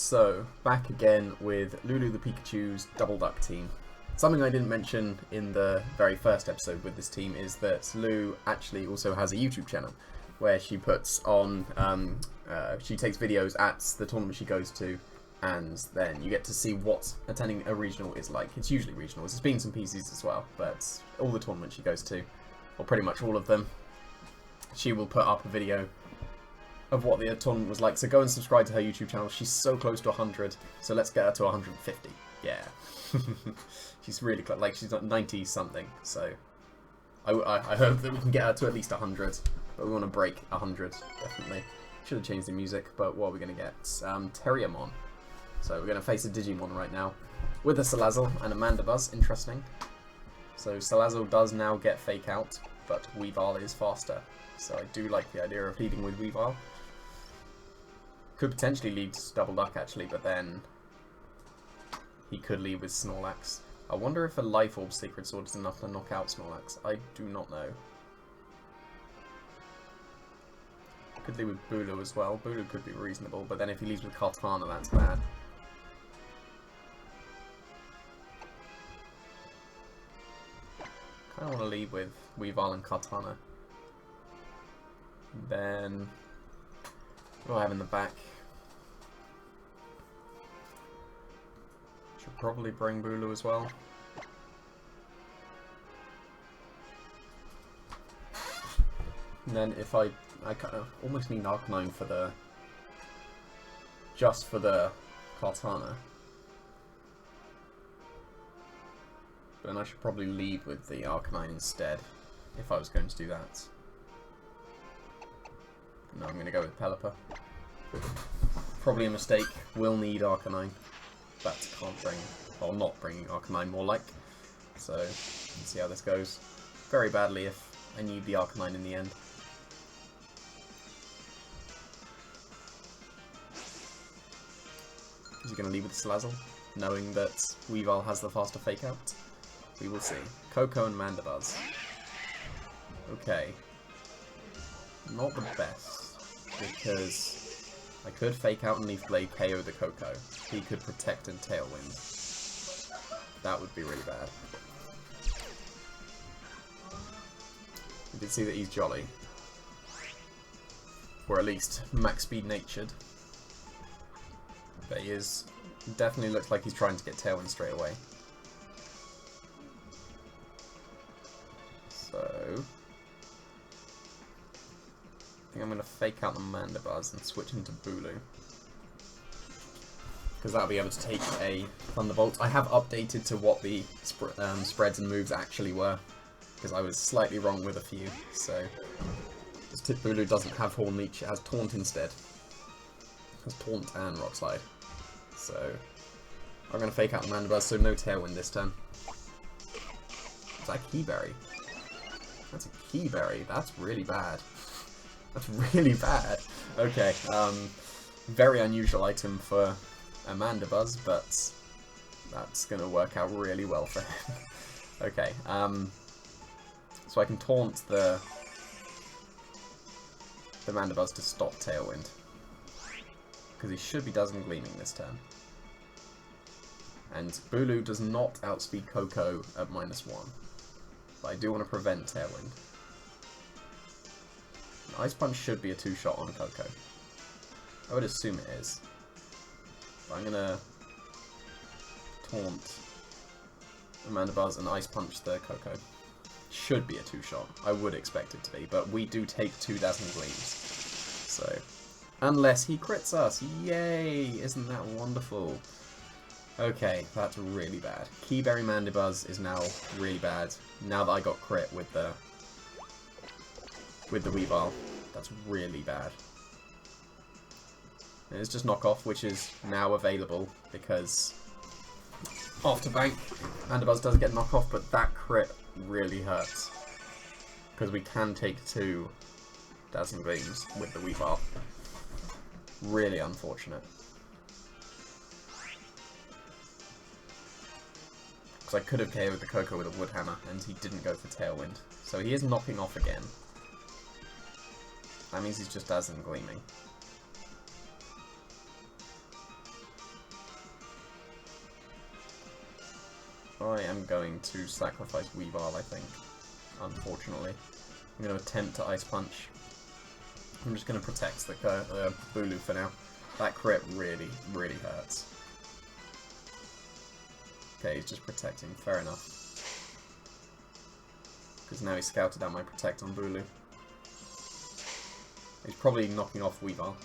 So, back again with Lulu the Pikachu's Double Duck team. Something I didn't mention in the very first episode with this team is that Lou actually also has a YouTube channel where she puts on, she takes videos at the tournament she goes to, and then you get to see what attending a regional is like. It's usually regionals. There's been some PCs as well, but all the tournaments she goes to, or pretty much all of them, she will put up a video of what the tournament was like. So go and subscribe to her YouTube channel. She's so close to 100, so let's get her to 150. Yeah. She's really close. Like, she's 90 something, so I hope that we can get her to at least 100, but we want to break 100 definitely. Should have changed the music, but what are we going to get? Terriermon. So we're going to face a Digimon right now with a Salazzle and a Mandibuzz. Interesting. So Salazzle does now get Fake Out, but Weavile is faster. So I do like the idea of leading with Weavile. Could potentially lead to Double Duck actually, but then he could lead with Snorlax. I wonder if a Life Orb Sacred Sword is enough to knock out Snorlax. I do not know. Could lead with Bulu as well. Bulu could be reasonable, but then if he leads with Kartana, that's bad. I don't want to lead with Weavile and Kartana. Then what do I have in the back? Should probably bring Bulu as well. And then if I kind of almost need Arcanine for the just for the Kartana. But then I should probably lead with the Arcanine instead if I was going to do that. No, I'm going to go with Pelipper. Probably a mistake. Will need Arcanine. But can't bring, well, not bringing Arcanine more like. So, let's see how this goes. Very badly if I need the Arcanine in the end. Is he going to lead with Salazzle, knowing that Weavile has the faster Fake Out? We will see. Coco and Mandibuzz. Okay. Not the best, because I could Fake Out and Leaf Blade KO the Coco. He could Protect and Tailwind. That would be really bad. You did see that he's jolly. Or at least max speed natured. But he is, definitely looks like he's trying to get Tailwind straight away. So I think I'm going to Fake Out the Mandibuzz and switch into Bulu. Because that'll be able to take a Thunderbolt. I have updated to what the spreads and moves actually were. Because I was slightly wrong with a few. So, this Tip Bulu doesn't have Horn Leech, it has Taunt instead. It has Taunt and Rock Slide. So, I'm going to Fake Out the Mandibuzz, so no Tailwind this turn. Is that a Keyberry? That's a Keyberry. That's really bad. That's really bad. Okay, very unusual item for a Mandibuzz, but that's going to work out really well for him. Okay, so I can taunt the Mandibuzz to stop Tailwind. Because he should be Dazzling Gleaming this turn. And Bulu does not outspeed Coco at -1. But I do want to prevent Tailwind. Ice Punch should be a 2-shot on Coco. I would assume it is. But I'm gonna taunt the Mandibuzz and Ice Punch the Coco. Should be a 2-shot. I would expect it to be, but we do take 2 Dazzling Gleams. So, unless he crits us. Yay! Isn't that wonderful? Okay, that's really bad. Keyberry Mandibuzz is now really bad. Now that I got crit with the Weavile. That's really bad. And it's just knockoff, which is now available because after bank, Mandibuzz does get knockoff, but that crit really hurts. Because we can take 2 Dazzling Gleams with the Weavile. Really unfortunate. Because I could have KO'd the Coco with a Wood Hammer, and he didn't go for Tailwind. So he is knocking off again. That means he's just Dazzling Gleaming. I am going to sacrifice Weavile, I think. Unfortunately. I'm going to attempt to Ice Punch. I'm just going to protect the Bulu for now. That crit really, really hurts. Okay, he's just protecting. Fair enough. Because now he's scouted out my protect on Bulu. He's probably knocking off Weavile.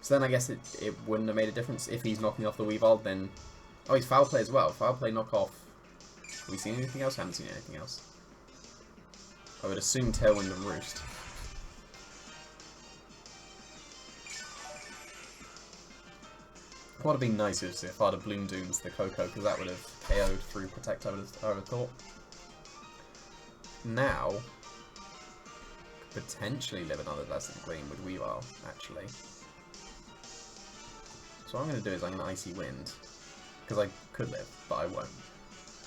So then I guess it wouldn't have made a difference if he's knocking off the Weavile, then... Oh, he's Foul Play as well. Foul Play knock off. Have we seen anything else? I haven't seen anything else. I would assume Tailwind and Roost. What would have been nice is if I'd have Bloom Dooms the Coco, because that would have KO'd through Protect, I would have thought. Now, potentially live another Dazzling Gleam with Weavile, actually. So what I'm going to do is I'm going to Icy Wind, because I could live, but I won't.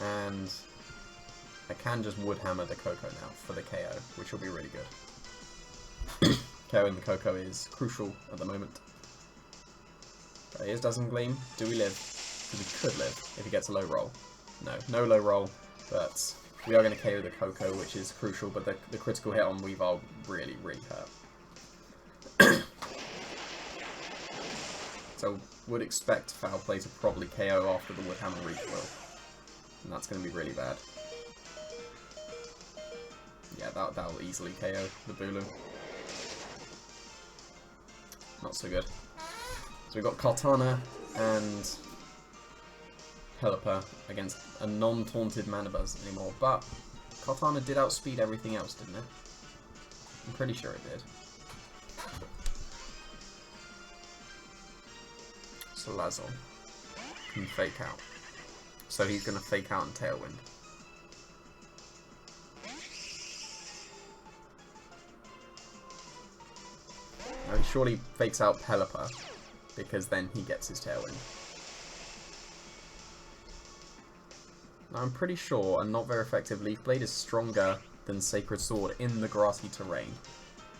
And I can just Wood Hammer the Coco now for the KO, which will be really good. KO in the Coco is crucial at the moment. There he is, Dazzling Gleam. Do we live? Because we could live if he gets a low roll. No, no low roll, but we are going to KO the Coco, which is crucial, but the critical hit on Weavile really, really hurt. So, would expect Foul Play to probably KO after the Wood Hammer recoil. And that's going to be really bad. Yeah, that'll easily KO the Bulu. Not so good. So we've got Kartana and Pelipper against a non-taunted Manabuzz anymore, but Kartana did outspeed everything else, didn't it? I'm pretty sure it did. Salazzle can Fake Out. So he's going to Fake Out and Tailwind. Now he surely fakes out Pelipper, because then he gets his Tailwind. Now I'm pretty sure a not very effective Leaf Blade is stronger than Sacred Sword in the grassy terrain.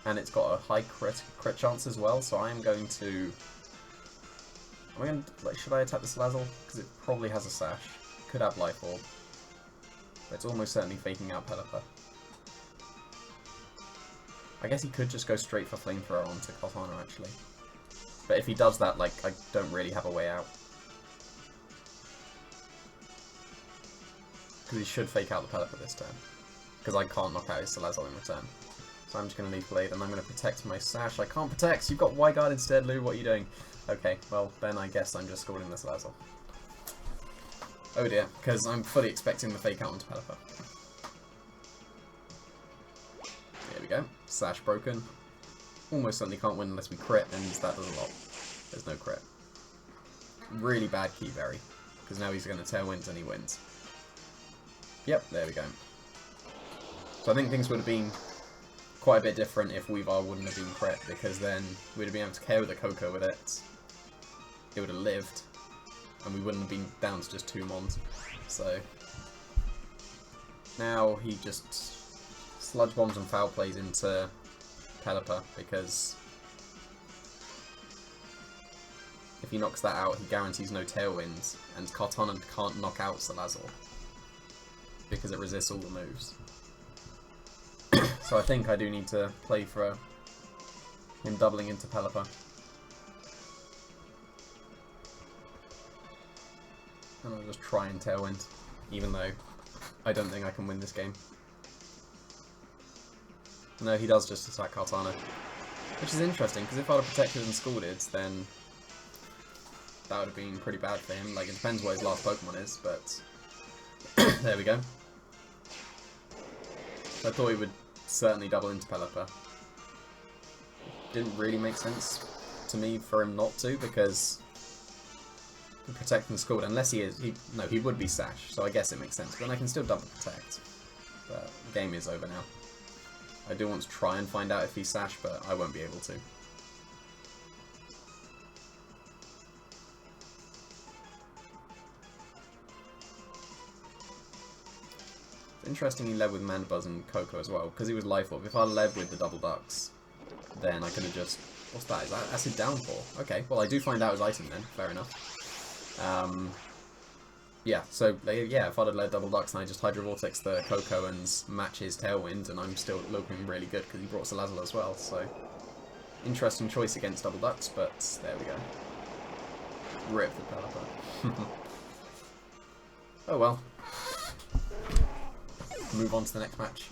And it's got a high crit chance as well, so I am going to... should I attack the Salazzle? Because it probably has a Sash. Could have Life Orb. But it's almost certainly faking out Pelipper. I guess he could just go straight for Flamethrower onto Kartana, actually. But if he does that, like, I don't really have a way out. Because he should fake out the Pelipper this turn. Because I can't knock out his Salazzle in return. So I'm just going to Leaf Blade, and I'm going to protect my Sash. I can't protect! You've got Y-Guard instead, Lou, what are you doing? Okay, well, then I guess I'm just scoring the Salazzle. Oh dear, because I'm fully expecting the fake out onto Pelipper. There we go. Sash broken. Almost certainly can't win unless we crit, and that does a lot. There's no crit. Really bad Keyberry, because now he's going to Tailwind and he wins. Yep, there we go. So I think things would have been quite a bit different if Weavile wouldn't have been crit, because then we'd have been able to KO the Coco with it. It would have lived, and we wouldn't have been down to just 2 mons. So now he just Sludge Bombs and Foul Plays into Pelipper, because if he knocks that out, he guarantees no Tailwinds, and Kartana can't knock out Salazzle because it resists all the moves. So I think I do need to play for him doubling into Pelipper. And I'll just try and Tailwind, even though I don't think I can win this game. No, he does just attack Kartana. Which is interesting, because if I'd have protected and Scalded, then that would have been pretty bad for him. Like, it depends what his last Pokemon is, but there we go. So I thought he would certainly double into Pelipper. Didn't really make sense to me for him not to, because Protect and Scald, unless he is, he would be Sash, so I guess it makes sense. But then I can still double Protect. But the game is over now. I do want to try and find out if he's Sash, but I won't be able to. Interesting he led with Manabuzz and Coco as well, because he was Life Orb. If I led with the Double Ducks, then I could have just... What's that? Is that Acid Downpour? Okay, well I do find out his item then, fair enough. yeah, so yeah, if I'd have led double ducks and I just Hydro Vortex the Coco and match his Tailwind, and I'm still looking really good because he brought Salazzle as well, so interesting choice against double ducks, but there we go. Rip the Pelipper. Oh well. Move on to the next match.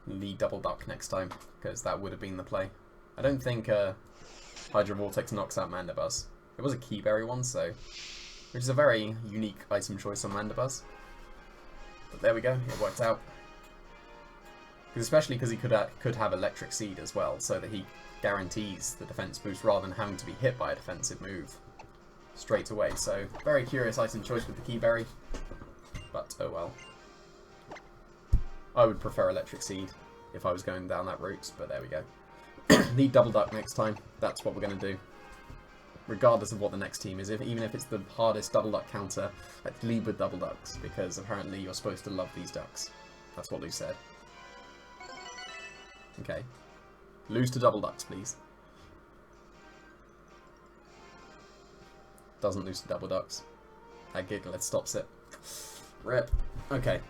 Lead double duck next time, because that would have been the play. I don't think Hydro Vortex knocks out Mandibuzz. It was a Keyberry one, so which is a very unique item choice on Mandibuzz. But there we go, it worked out. Especially because he could have Electric Seed as well, so that he guarantees the defense boost rather than having to be hit by a defensive move straight away. So very curious item choice with the Keyberry, but oh well. I would prefer Electric Seed if I was going down that route, but there we go. Lead double duck next time. That's what we're going to do. Regardless of what the next team is, even if it's the hardest double duck counter, let's lead with double ducks, because apparently you're supposed to love these ducks. That's what Lou said. Okay. Lose to double ducks, please. Doesn't lose to double ducks. That Gigalith stops it. Rip. Okay.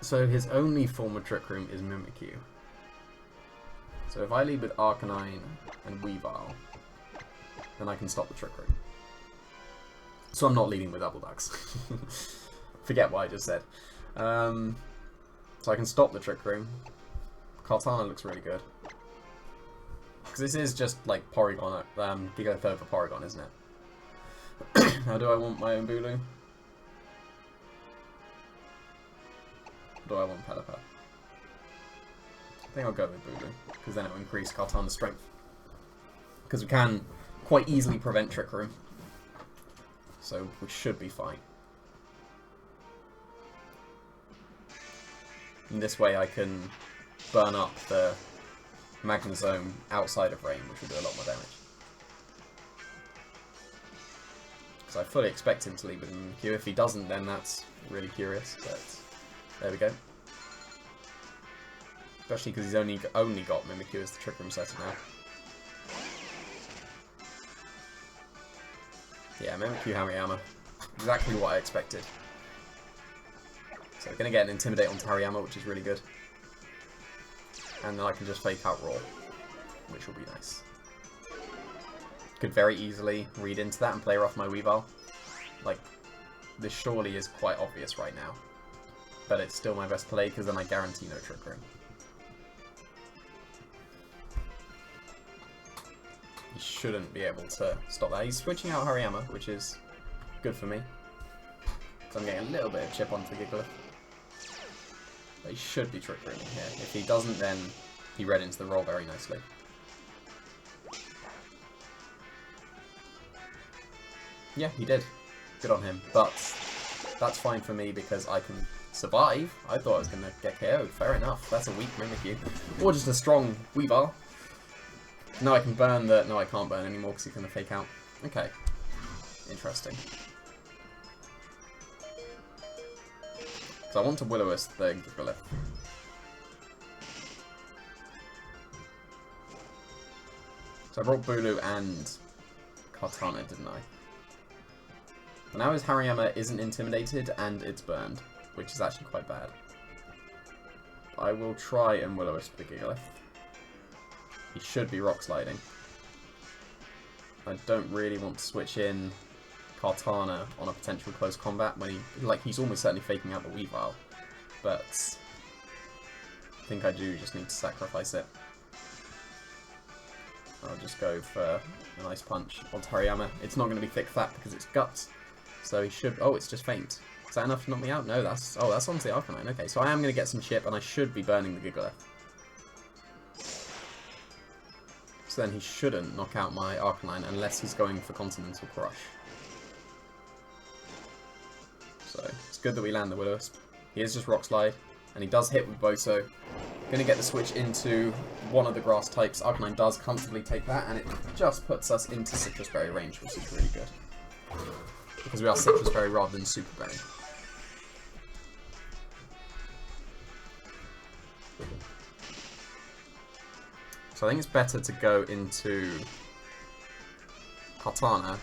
So his only form of Trick Room is Mimikyu. So if I lead with Arcanine and Weavile, then I can stop the Trick Room. So I'm not leading with double ducks. Forget what I just said. So I can stop the Trick Room. Kartana looks really good. Because this is just like Porygon, Gigalith over Porygon, isn't it? How do I want my own Bulu? Or do I want Pelipper? I think I'll go with Bulu, because then it will increase Kartana's strength. Because we can quite easily prevent Trick Room. So we should be fine. In this way I can burn up the Magnezone outside of range, which will do a lot more damage. Because I fully expect him to lead with Mimikyu. If he doesn't, then that's really curious, but there we go. Especially because he's only got Mimikyu as the Trick Room setter now. Yeah, Mimikyu Hariyama. Exactly what I expected. So we're going to get an Intimidate onto Hariyama, which is really good. And then I can just fake out Roar, which will be nice. Could very easily read into that and play her off my Weavile. Like, this surely is quite obvious right now. But it's still my best play, because then I guarantee no Trick Room. He shouldn't be able to stop that. He's switching out Hariyama, which is good for me. So I'm getting a little bit of chip onto Gigalith. But he should be Trick Rooming here. If he doesn't, then he read into the roll very nicely. Yeah, he did. Good on him. But that's fine for me because I can survive. I thought I was going to get KO'd. Fair enough. That's a weak Mimikyu. Or just a strong Weavile. No, I can burn the... No, I can't burn anymore because he's going to fake out. Okay. Interesting. So I want to Will-O-Wisp the Gigalith. So I brought Bulu and Kartana, didn't I? But now his Hariyama isn't intimidated and it's burned, which is actually quite bad. I will try and Will-O-Wisp the Gigalith. He should be Rock Sliding. I don't really want to switch in Kartana on a potential close combat when he's almost certainly faking out the Weavile. But I think I do just need to sacrifice it. I'll just go for a nice punch onto Hariyama. It's not going to be thick fat because it's guts. So he should... Oh, it's just faint. Is that enough to knock me out? No, that's... Oh, that's onto the Arcanine. Okay, so I am going to get some chip and I should be burning the Gigalith. So then he shouldn't knock out my Arcanine unless he's going for Continental Crush. So it's good that we land the Will-O-Wisp. He is just Rock Slide, and he does hit with Boso. Going to get the switch into one of the grass types. Arcanine does comfortably take that, and it just puts us into Citrus Berry range, which is really good. Because we are Citrus Berry rather than Super Berry. So I think it's better to go into Katana,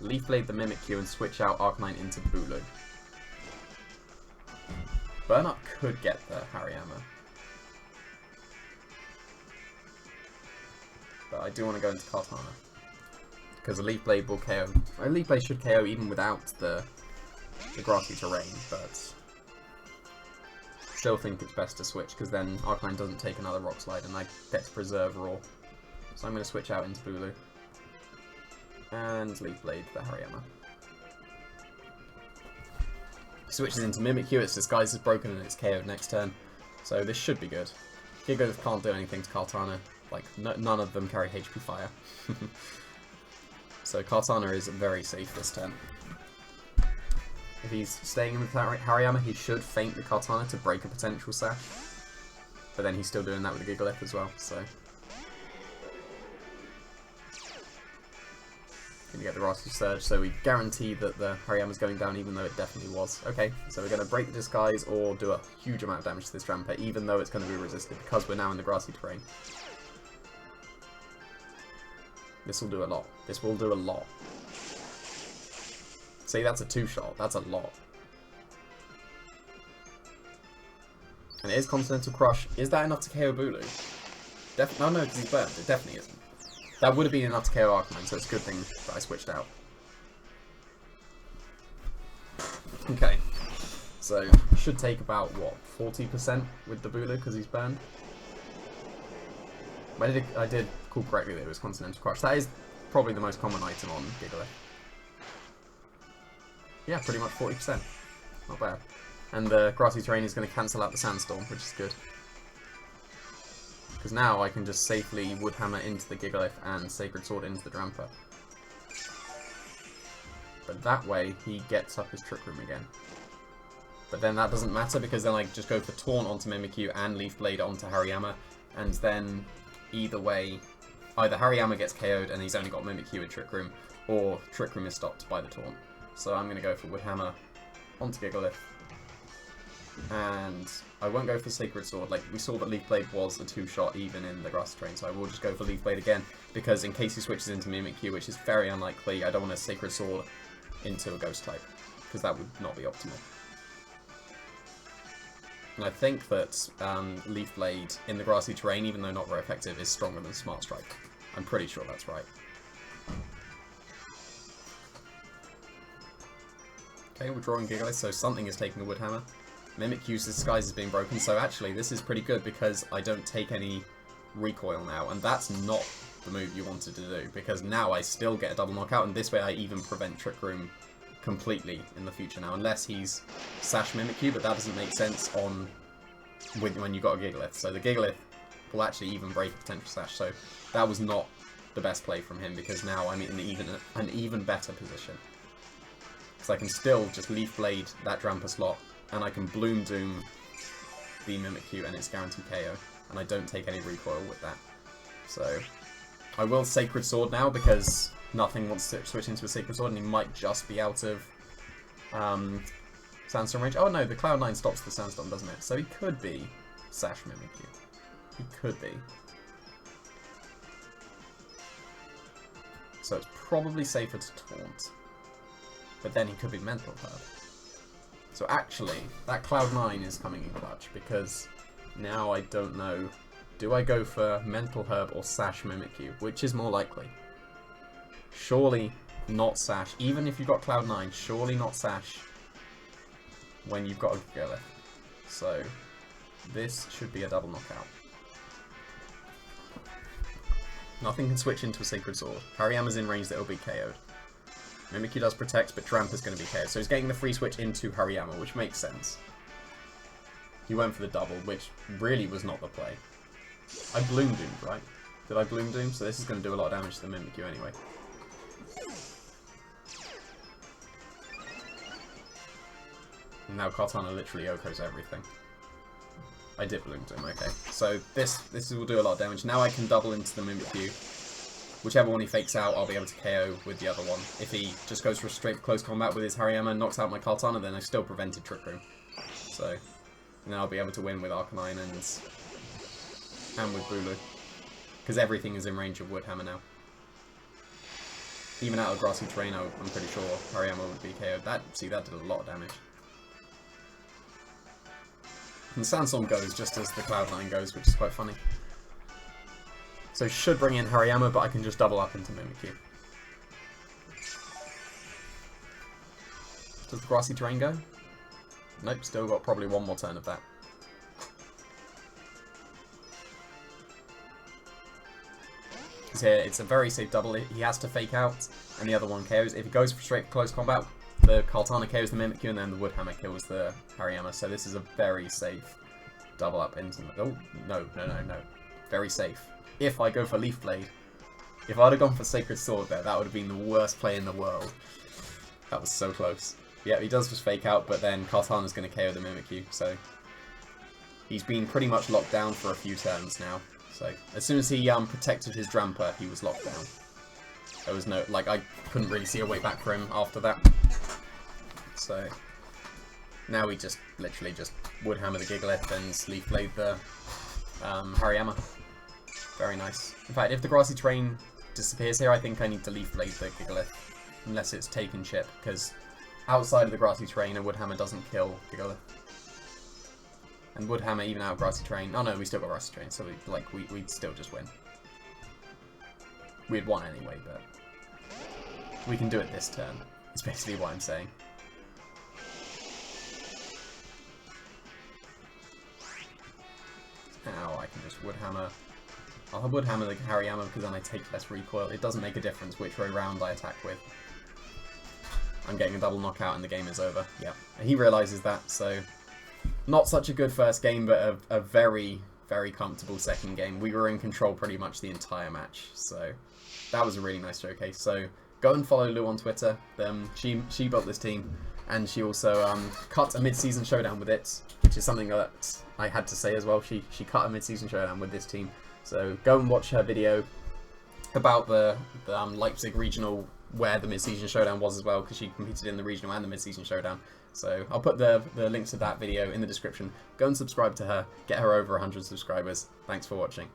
Leaf Blade the Mimikyu, and switch out Arcanine into Bulu. Burn Up could get the Hariyama. But I do want to go into Katana. Because a Leaf Blade will KO. A Leaf Blade should KO even without the grassy terrain, but still think it's best to switch, because then Arcanine doesn't take another Rock Slide and I get to preserve Raw. So I'm going to switch out into Bulu. And Leaf Blade the Hariyama. Switches into Mimikyu, its disguise is broken and it's KO'd next turn. So this should be good. Gigalith can't do anything to Kartana. Like, none of them carry HP Fire. So Kartana is very safe this turn. If he's staying in with Hariyama, he should feint the Kartana to break a potential Sash. But then he's still doing that with the Gigalith as well, so... Gonna get the Grassy Surge, so we guarantee that the Hariyama's going down, even though it definitely was. Okay, so we're going to break the disguise or do a huge amount of damage to this Drampa, even though it's going to be resisted, because we're now in the grassy terrain. This will do a lot. This will do a lot. See, that's a 2-shot. That's a lot. And it is Continental Crush. Is that enough to KO Bulu? No, because he's burned. It definitely isn't. That would have been enough to KO Arcanine, so it's a good thing that I switched out. Okay. So, should take about, what, 40% with the Bulu, because he's burned? I did call correctly that it was Continental Crush. That is probably the most common item on Gigalith. Yeah, pretty much 40%. Not bad. And the grassy terrain is going to cancel out the Sandstorm, which is good. Because now I can just safely Wood Hammer into the Gigalith and Sacred Sword into the Drampa. But that way, he gets up his Trick Room again. But then that doesn't matter, because then I just go for Taunt onto Mimikyu and Leaf Blade onto Hariyama, and then either way, either Hariyama gets KO'd and he's only got Mimikyu and Trick Room, or Trick Room is stopped by the Taunt. So I'm going to go for Wood Hammer onto Gigalith. And I won't go for Sacred Sword. Like, we saw that Leaf Blade was a 2-shot even in the grass terrain, so I will just go for Leaf Blade again, because in case he switches into Mimikyu, which is very unlikely, I don't want a Sacred Sword into a Ghost type, because that would not be optimal. And I think that Leaf Blade in the grassy terrain, even though not very effective, is stronger than Smart Strike. I'm pretty sure that's right. Okay, we're drawing Gigalith, so something is taking a Wood Hammer. Mimikyu's disguise is being broken, so actually this is pretty good because I don't take any recoil now, and that's not the move you wanted to do, because now I still get a double knockout, and this way I even prevent Trick Room completely in the future now, unless he's Sash Mimikyu, but that doesn't make sense on when you got a Gigalith. So the Gigalith will actually even break a potential Sash, so that was not the best play from him, because now I'm in an even better position. Because I can still just Leaf Blade that Drampa slot, and I can Bloom Doom the Mimikyu, and it's guaranteed KO, and I don't take any recoil with that. So I will Sacred Sword now, because nothing wants to switch into a Sacred Sword, and he might just be out of Sandstorm range. Oh no, the Cloud9 stops the Sandstorm, doesn't it? So he could be Sash Mimikyu. He could be. So it's probably safer to Taunt. But then he could be Mental Herb. So actually, that Cloud9 is coming in clutch, because now I don't know, do I go for Mental Herb or Sash Mimikyu? Which is more likely? Surely not Sash. Even if you've got Cloud9, surely not Sash when you've got a Gigalith. So this should be a double knockout. Nothing can switch into a Sacred Sword. Hariyama's in range that will be KO'd. Mimikyu does protect, but Drampa's going to be KO'd. So he's getting the free switch into Hariyama, which makes sense. He went for the double, which really was not the play. I Bloom Doomed, right? Did I Bloom Doom? So this is going to do a lot of damage to the Mimikyu anyway. And now Kartana literally Okos everything. I did Bloom Doom, okay. So this will do a lot of damage. Now I can double into the Mimikyu. Whichever one he fakes out, I'll be able to KO with the other one. If he just goes for a straight close combat with his Hariyama and knocks out my Kartana, then I still prevented Trick Room. So now I'll be able to win with Arcanine and with Bulu. Because everything is in range of Wood Hammer now. Even out of grassy terrain, I'm pretty sure Hariyama would be KO'd. That did a lot of damage. And Sandstorm goes just as the Cloud9 goes, which is quite funny. So should bring in Hariyama, but I can just double up into Mimikyu. Does the grassy terrain go? Nope, still got probably one more turn of that. Because here, it's a very safe double. He has to fake out, and the other one KOs. If he goes for straight close combat, the Kartana KOs the Mimikyu, and then the Woodhammer kills the Hariyama. So this is a very safe double up into... Oh, no. Very safe. If I go for Leaf Blade, if I'd have gone for Sacred Sword there, that would have been the worst play in the world. That was so close. Yeah, he does just fake out, but then Kartana's going to KO the Mimikyu, so... He's been pretty much locked down for a few turns now. So, as soon as he protected his Dramper, he was locked down. There was no... Like, I couldn't really see a way back for him after that. So... Now we just literally just Woodhammer the Gigalith and Leaf Blade the Hariyama. Very nice. In fact, if the grassy terrain disappears here, I think I need to Leaf Blade the Gigalith. Unless it's taken chip, because outside of the grassy terrain, a Woodhammer doesn't kill Gigalith. And Woodhammer, even out of grassy terrain... Oh no, we still got grassy terrain, so we'd still just win. We'd won anyway, but... We can do it this turn, is basically what I'm saying. Now I can just Woodhammer... I'll Woodhammer the Hariyama because then I take less recoil. It doesn't make a difference which way round I attack with. I'm getting a double knockout and the game is over. Yeah, and he realises that, so... Not such a good first game, but a very, very comfortable second game. We were in control pretty much the entire match, so... That was a really nice showcase. So, go and follow Lou on Twitter. She built this team, and she also cut a mid-season showdown with it, which is something that I had to say as well. She cut a mid-season showdown with this team. So go and watch her video about the Leipzig regional, where the mid-season showdown was as well, because she competed in the regional and the mid-season showdown. So I'll put the links to that video in the description. Go and subscribe to her, get her over 100 subscribers. Thanks for watching.